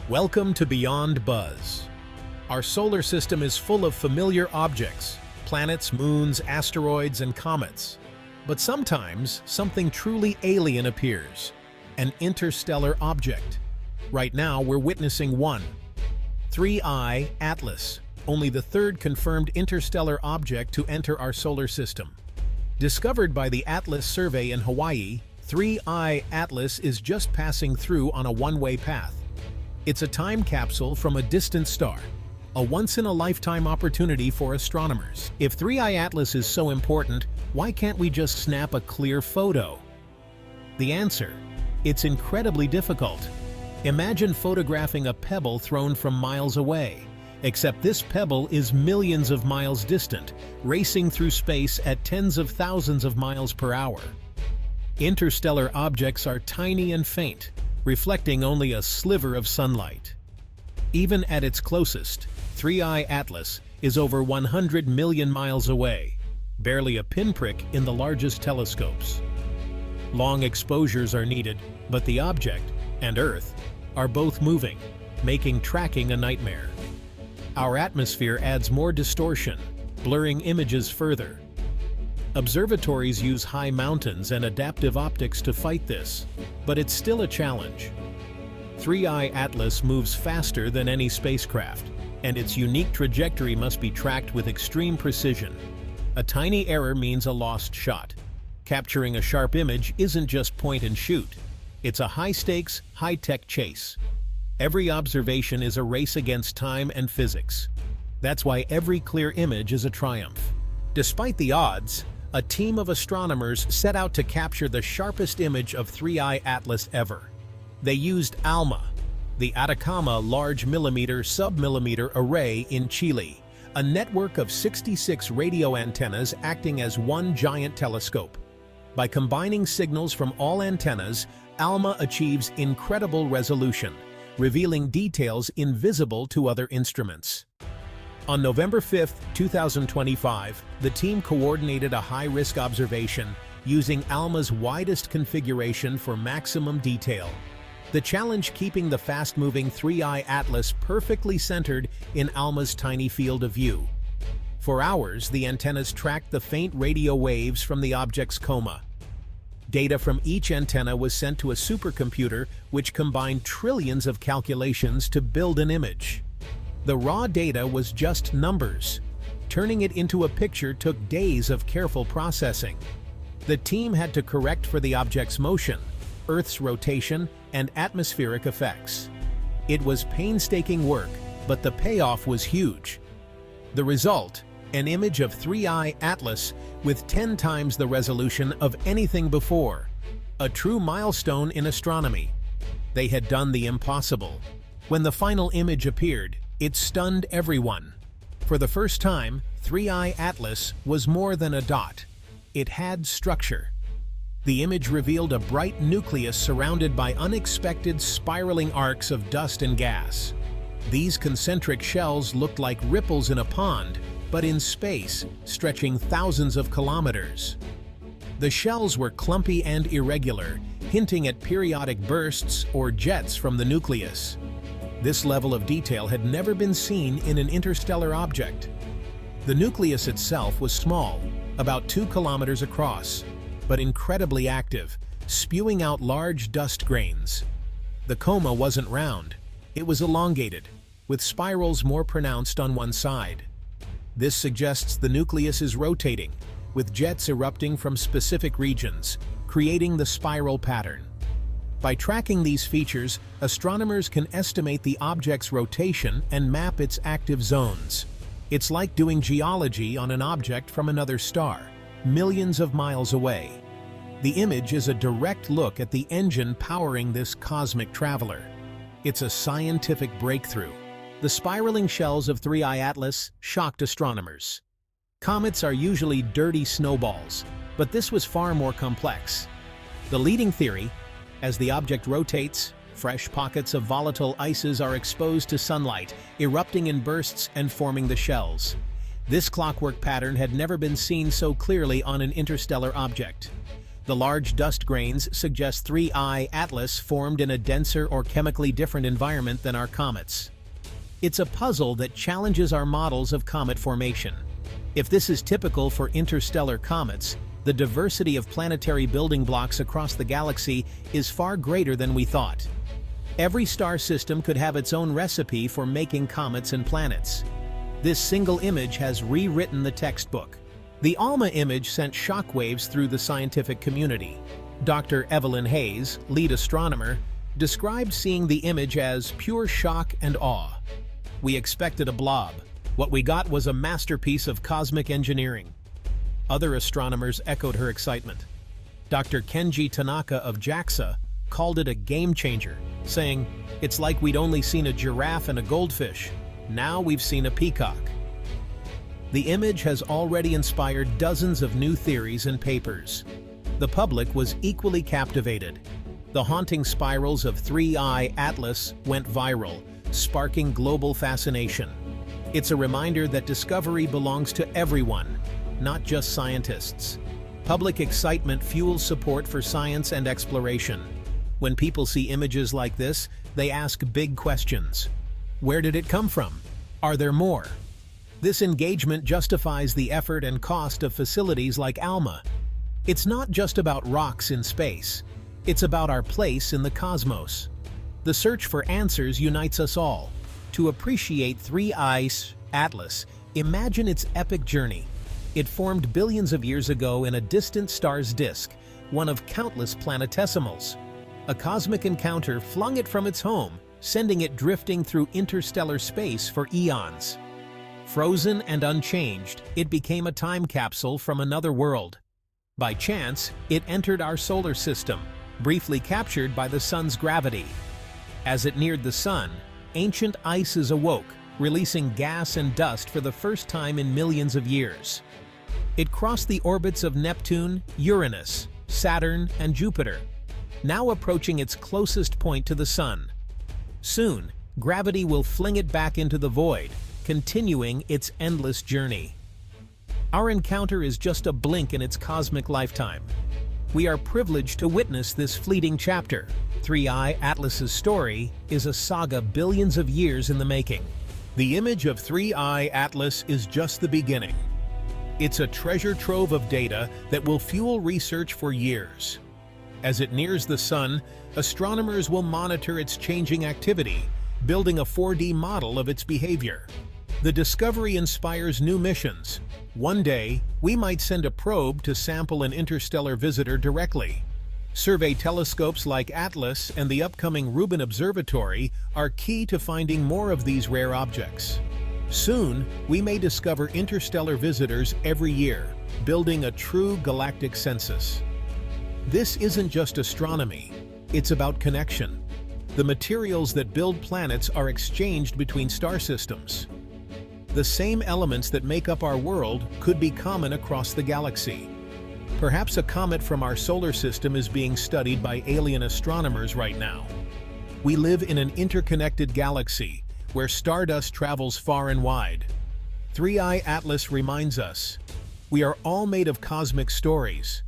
Welcome to Beyond Buzz. Our solar system is full of familiar objects, planets, moons, asteroids, and comets. But sometimes something truly alien appears, an interstellar object. Right now we're witnessing one. 3I Atlas, only the third confirmed interstellar object to enter our solar system. Discovered by the Atlas survey in Hawaii, 3I Atlas is just passing through on a one-way path. It's a time capsule from a distant star, a once-in-a-lifetime opportunity for astronomers. If 3I Atlas is so important, why can't we just snap a clear photo? The answer: it's incredibly difficult. Imagine photographing a pebble thrown from miles away, except this pebble is millions of miles distant, racing through space at tens of thousands of miles per hour. Interstellar objects are tiny and faint, reflecting only a sliver of sunlight. Even at its closest, 3I Atlas is over 100 million miles away, barely a pinprick in the largest telescopes. Long exposures are needed, but the object and Earth are both moving, making tracking a nightmare. Our atmosphere adds more distortion, blurring images further. Observatories use high mountains and adaptive optics to fight this, but it's still a challenge. 3I Atlas moves faster than any spacecraft, and its unique trajectory must be tracked with extreme precision. A tiny error means a lost shot. Capturing a sharp image isn't just point and shoot. It's a high-stakes, high-tech chase. Every observation is a race against time and physics. That's why every clear image is a triumph. Despite the odds, a team of astronomers set out to capture the sharpest image of 3I Atlas ever. They used ALMA, the Atacama Large Millimeter Submillimeter Array in Chile, a network of 66 radio antennas acting as one giant telescope. By combining signals from all antennas, ALMA achieves incredible resolution, revealing details invisible to other instruments. On November 5, 2025, the team coordinated a high-risk observation using ALMA's widest configuration for maximum detail. The challenge: keeping the fast-moving 3I Atlas perfectly centered in ALMA's tiny field of view. For hours, the antennas tracked the faint radio waves from the object's coma. Data from each antenna was sent to a supercomputer which combined trillions of calculations to build an image. The raw data was just numbers. Turning it into a picture took days of careful processing. The team had to correct for the object's motion, Earth's rotation, and atmospheric effects. It was painstaking work, but the payoff was huge. The result: an image of 3I Atlas with 10 times the resolution of anything before. A true milestone in astronomy. They had done the impossible. When the final image appeared, it stunned everyone. For the first time, 3I Atlas was more than a dot. It had structure. The image revealed a bright nucleus surrounded by unexpected spiraling arcs of dust and gas. These concentric shells looked like ripples in a pond, but in space, stretching thousands of kilometers. The shells were clumpy and irregular, hinting at periodic bursts or jets from the nucleus. This level of detail had never been seen in an interstellar object. The nucleus itself was small, about 2 kilometers across, but incredibly active, spewing out large dust grains. The coma wasn't round. It was elongated, with spirals more pronounced on one side. This suggests the nucleus is rotating, with jets erupting from specific regions, creating the spiral pattern. By tracking these features, astronomers can estimate the object's rotation and map its active zones. It's like doing geology on an object from another star, millions of miles away. The image is a direct look at the engine powering this cosmic traveler. It's a scientific breakthrough. The spiraling shells of 3I Atlas shocked astronomers. Comets are usually dirty snowballs, but this was far more complex. The leading theory: as the object rotates, fresh pockets of volatile ices are exposed to sunlight, erupting in bursts and forming the shells. This clockwork pattern had never been seen so clearly on an interstellar object. The large dust grains suggest 3I Atlas formed in a denser or chemically different environment than our comets. It's a puzzle that challenges our models of comet formation. If this is typical for interstellar comets, the diversity of planetary building blocks across the galaxy is far greater than we thought. Every star system could have its own recipe for making comets and planets. This single image has rewritten the textbook. The ALMA image sent shockwaves through the scientific community. Dr. Evelyn Hayes, lead astronomer, described seeing the image as pure shock and awe. We expected a blob. What we got was a masterpiece of cosmic engineering. Other astronomers echoed her excitement. Dr. Kenji Tanaka of JAXA called it a game-changer, saying, "It's like we'd only seen a giraffe and a goldfish. Now we've seen a peacock." The image has already inspired dozens of new theories and papers. The public was equally captivated. The haunting spirals of 3I Atlas went viral, sparking global fascination. It's a reminder that discovery belongs to everyone, not just scientists. Public excitement fuels support for science and exploration. When people see images like this, they ask big questions. Where did it come from? Are there more? This engagement justifies the effort and cost of facilities like ALMA. It's not just about rocks in space. It's about our place in the cosmos. The search for answers unites us all. To appreciate 3I Atlas, imagine its epic journey. It formed billions of years ago in a distant star's disk, one of countless planetesimals. A cosmic encounter flung it from its home, sending it drifting through interstellar space for eons. Frozen and unchanged, it became a time capsule from another world. By chance, it entered our solar system, briefly captured by the sun's gravity. As it neared the sun, ancient ices awoke, releasing gas and dust for the first time in millions of years. It crossed the orbits of Neptune, Uranus, Saturn, and Jupiter, now approaching its closest point to the sun. Soon, gravity will fling it back into the void, continuing its endless journey. Our encounter is just a blink in its cosmic lifetime. We are privileged to witness this fleeting chapter. 3I Atlas's story is a saga billions of years in the making. The image of 3I Atlas is just the beginning. It's a treasure trove of data that will fuel research for years. As it nears the sun, astronomers will monitor its changing activity, building a 4D model of its behavior. The discovery inspires new missions. One day, we might send a probe to sample an interstellar visitor directly. Survey telescopes like Atlas and the upcoming Rubin Observatory are key to finding more of these rare objects. Soon, we may discover interstellar visitors every year, building a true galactic census. This isn't just astronomy, it's about connection. The materials that build planets are exchanged between star systems. The same elements that make up our world could be common across the galaxy. Perhaps a comet from our solar system is being studied by alien astronomers right now. We live in an interconnected galaxy where stardust travels far and wide. 3I Atlas reminds us, we are all made of cosmic stories,